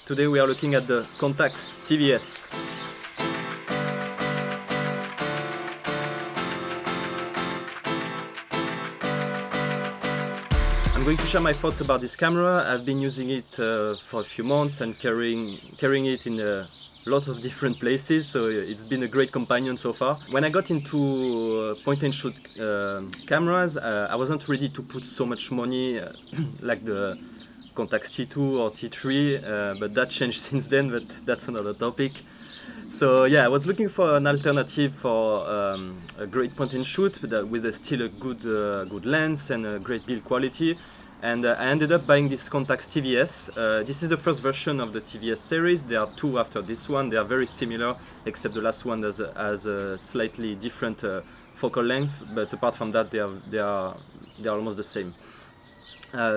Today we are looking at the Contax TVS. I'm going to share my thoughts about this camera. I've been using it for a few months and carrying it in a lot of different places, so it's been a great companion so far. When I got into point-and-shoot cameras, I wasn't ready to put so much money like the Contax T2 or T3, but that changed since then, but that's another topic. So yeah, I was looking for an alternative for a great point-and-shoot with still a good lens and a great build quality. And I ended up buying this Contax TVS. This is the first version of the TVS series. There are two after this one. They are very similar, except the last one has a slightly different focal length. But apart from that, they are almost the same.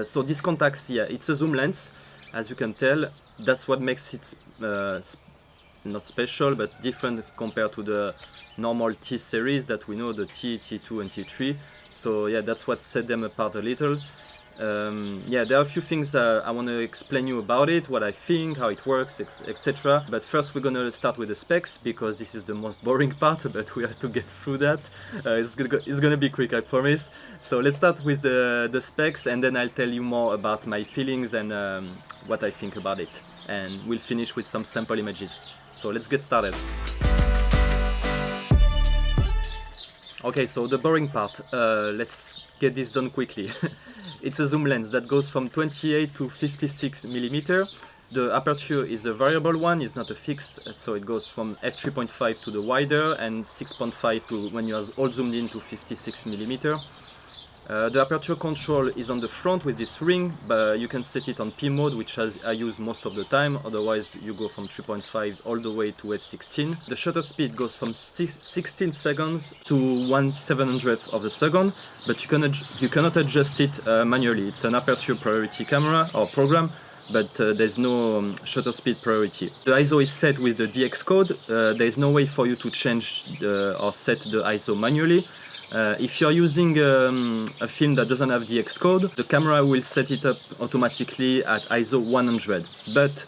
So this Contax, yeah, it's a zoom lens, as you can tell. That's what makes it not special, but different compared to the normal T series that we know, the T, T2 and T3. So yeah, that's what set them apart a little. Yeah, there are a few things I want to explain you about it, what I think, how it works, etc. But first we're gonna start with the specs, because this is the most boring part, but we have to get through that. It's gonna be quick, I promise. So let's start with the specs, and then I'll tell you more about my feelings and what I think about it. And we'll finish with some sample images. So let's get started. Okay, so the boring part, let's get this done quickly. It's a zoom lens that goes from 28 to 56 millimeter. The aperture is a variable one, it's not a fixed, so it goes from f3.5 to the wider and 6.5 to when you are all zoomed in to 56 millimeter. The aperture control is on the front with this ring, but you can set it on P mode, which I use most of the time. Otherwise you go from 3.5 all the way to f16. The shutter speed goes from 16 seconds to 1/700th of a second, but you cannot adjust it manually. It's an aperture priority camera or program, but there's no shutter speed priority. The ISO is set with the DX code. There is no way for you to change or set the ISO manually. If you're using a film that doesn't have DX code, the camera will set it up automatically at ISO 100. But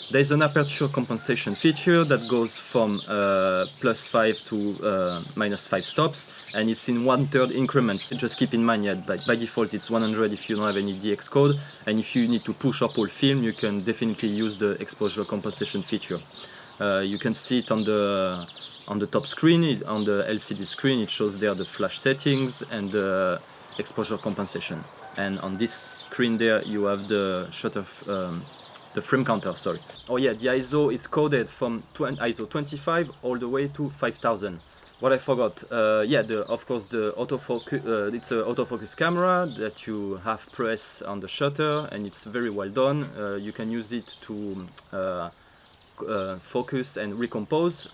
there's an aperture compensation feature that goes from +5 to -5 stops, and it's in 1/3 increments. Just keep in mind, yeah, by default it's 100 if you don't have any DX code, and if you need to push up all film, you can definitely use the exposure compensation feature. You can see it on the top screen, on the LCD screen. It shows there the flash settings and the exposure compensation. And on this screen there, you have the shutter, the frame counter. Sorry. Oh yeah, the ISO is coded from ISO 25 all the way to 5000. What I forgot, yeah, of course the autofocus. It's an autofocus camera that you have press on the shutter, and it's very well done. You can use it to focus and recompose,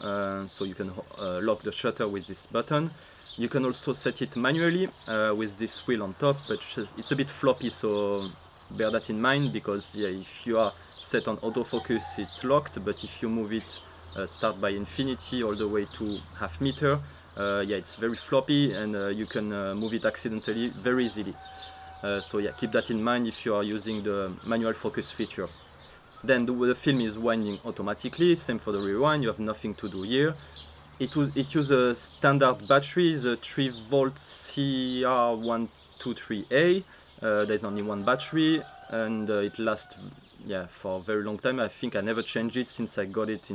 so you can lock the shutter with this button. You can also set it manually with this wheel on top, but it's a bit floppy, so bear that in mind, because yeah, if you are set on autofocus it's locked, but if you move it start by infinity all the way to half meter, yeah, it's very floppy, and you can move it accidentally very easily. So yeah, keep that in mind if you are using the manual focus feature. Then the film is winding automatically, same for the rewind, you have nothing to do here. It uses a standard battery, the 3V CR123A. There's only one battery, and it lasts for a very long time. I think I never changed it since I got it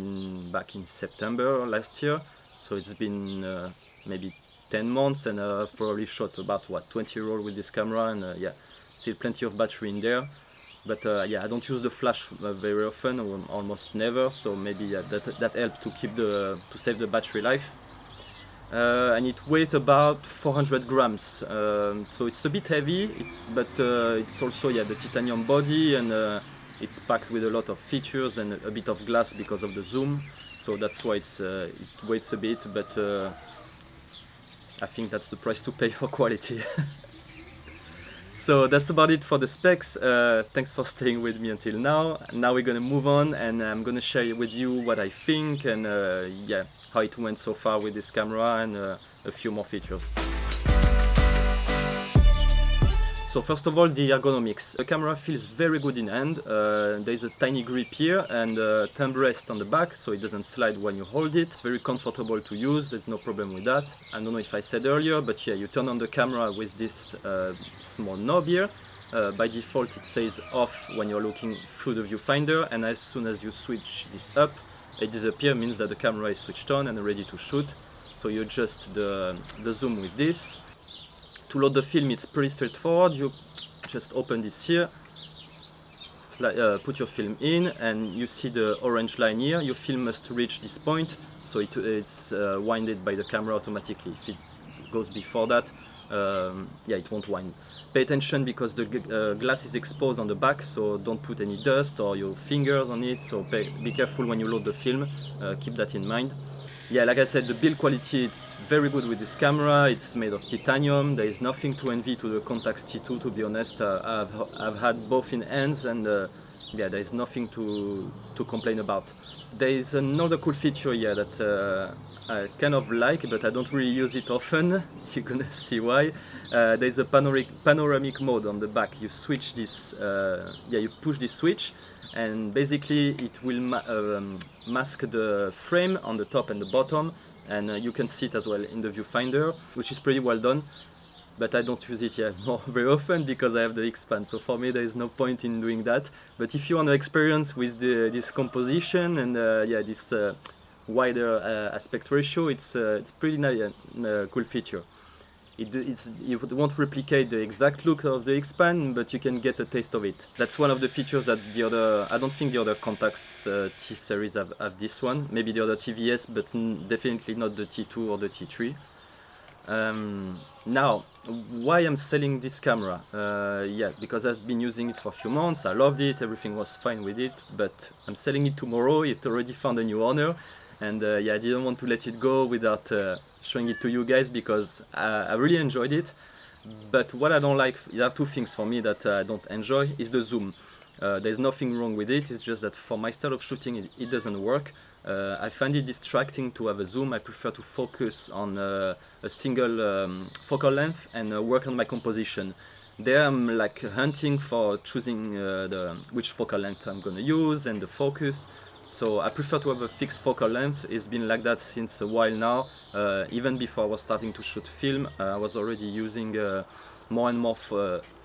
back in September last year. So it's been maybe 10 months, and I've probably shot about 20 rolls with this camera, and yeah, still plenty of battery in there. But yeah, I don't use the flash very often, or almost never, so maybe that helps to save the battery life. And it weighs about 400 grams, so it's a bit heavy, but it's also the titanium body, and it's packed with a lot of features and a bit of glass because of the zoom, so that's why it weighs a bit, but I think that's the price to pay for quality. So that's about it for the specs. Thanks for staying with me until now. Now we're gonna move on, and I'm gonna share with you what I think and yeah, how it went so far with this camera, and a few more features. So first of all, the ergonomics. The camera feels very good in hand. There is a tiny grip here and a thumb rest on the back, so it doesn't slide when you hold it. It's very comfortable to use, there's no problem with that. I don't know if I said earlier, but yeah, you turn on the camera with this small knob here. By default it says off when you're looking through the viewfinder, and as soon as you switch this up, it disappears, means that the camera is switched on and ready to shoot. So you adjust the zoom with this. To load the film, it's pretty straightforward. You just open this here, put your film in, and you see the orange line here. Your film must reach this point, so it's winded by the camera automatically. If it goes before that, yeah, it won't wind. Pay attention because the glass is exposed on the back, so don't put any dust or your fingers on it, so be careful when you load the film, keep that in mind. Yeah, like I said, the build quality, it's very good with this camera. It's made of titanium. There is nothing to envy to the Contax T2, to be honest. I've had both in hands, and yeah, there is nothing to complain about. There is another cool feature here that I kind of like, but I don't really use it often. You're gonna see why. There's a panoramic mode on the back. You switch this, yeah, you push this switch, and basically it will mask the frame on the top and the bottom, and you can see it as well in the viewfinder, which is pretty well done. But I don't use it yet very often because I have the X-Pan, so for me there is no point in doing that. But if you want to experience with this composition and yeah, this wider aspect ratio, it's pretty nice, cool feature. It won't replicate the exact look of the X-Pan, but you can get a taste of it. That's one of the features that I don't think the other Contax T series have this one. Maybe the other TVS, but definitely not the T2 or the T3. Now, why I'm selling this camera? Yeah, because I've been using it for a few months, I loved it, everything was fine with it, but I'm selling it tomorrow. It already found a new owner, and yeah, I didn't want to let it go without showing it to you guys, because I really enjoyed it. But what I don't like, there are two things for me that I don't enjoy, is the zoom. There's nothing wrong with it, it's just that for my style of shooting it doesn't work. I find it distracting to have a zoom. I prefer to focus on a single focal length and work on my composition. There I'm like hunting for choosing which focal length I'm gonna use and the focus. So I prefer to have a fixed focal length. It's been like that since a while now. Even before I was starting to shoot film, I was already using more and more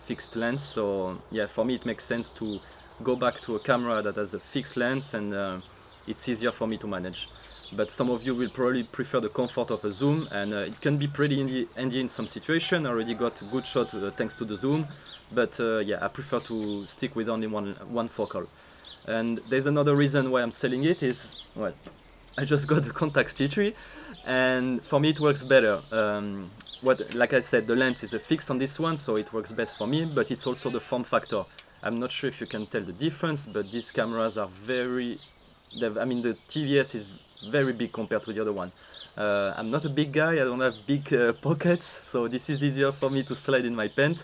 fixed lens. So yeah, for me it makes sense to go back to a camera that has a fixed lens, and it's easier for me to manage. But some of you will probably prefer the comfort of a zoom, and it can be pretty handy in some situation. I already got a good shot thanks to the zoom, but yeah, I prefer to stick with only one focal. And there's another reason why I'm selling it is, well, I just got the Contax T3, and for me it works better. Like I said, the lens is a fixed on this one, so it works best for me, but it's also the form factor. I'm not sure if you can tell the difference, but these cameras are I mean, the TVS is very big compared to the other one. I'm not a big guy, I don't have big pockets, so this is easier for me to slide in my pant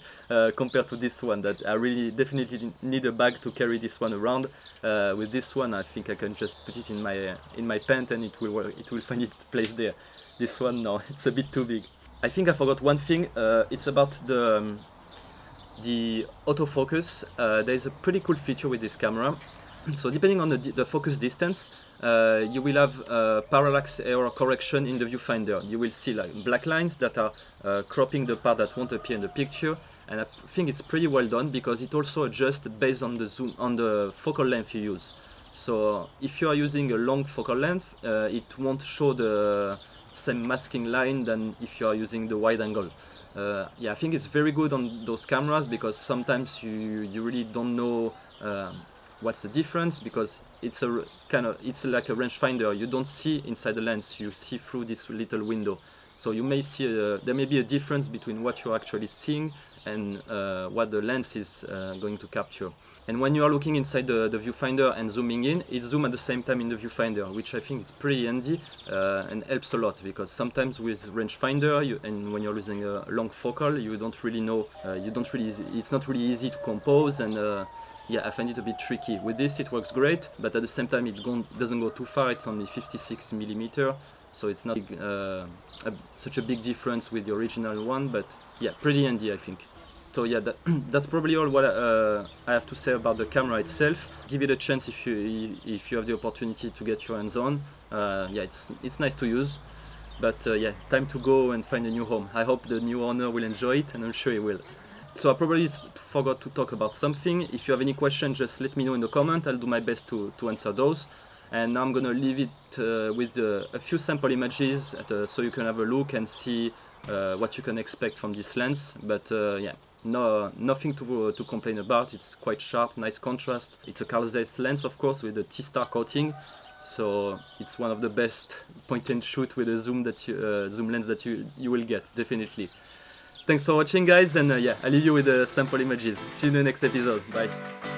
compared to this one, that I really definitely need a bag to carry this one around. With this one I think I can just put it in my pant and it will work, it will find its place there. This one, no, it's a bit too big. I think I forgot one thing, it's about the autofocus. There is a pretty cool feature with this camera. So depending on the focus distance, you will have parallax error correction in the viewfinder. You will see like black lines that are cropping the part that won't appear in the picture, and I think it's pretty well done because it also adjusts based on the zoom, on the focal length you use. So if you are using a long focal length, it won't show the same masking line than if you are using the wide angle. Yeah, I think it's very good on those cameras because sometimes you really don't know what's the difference, because it's like a rangefinder. You don't see inside the lens, you see through this little window. So you may see there may be a difference between what you're actually seeing and what the lens is going to capture. And when you are looking inside the viewfinder and zooming in, it zooms at the same time in the viewfinder, which I think is pretty handy and helps a lot, because sometimes with rangefinder and when you're using a long focal, you don't really know, it's not really easy to compose, and yeah, I find it a bit tricky. With this it works great, but at the same time it doesn't go too far. It's only 56mm, so it's not such a big difference with the original one, but yeah, pretty handy I think. So yeah, that's probably all what I have to say about the camera itself. Give it a chance if you have the opportunity to get your hands on. Yeah, it's nice to use, but yeah, time to go and find a new home. I hope the new owner will enjoy it, and I'm sure he will. So I probably forgot to talk about something. If you have any questions, just let me know in the comment. I'll do my best to answer those. And now I'm gonna leave it with a few sample images so you can have a look and see what you can expect from this lens. But yeah, nothing to complain about. It's quite sharp, nice contrast. It's a Carl Zeiss lens, of course, with a T-star coating. So it's one of the best point and shoot with a zoom lens that you will get, definitely. Thanks for watching, guys, and yeah, I'll leave you with the sample images. See you in the next episode. Bye.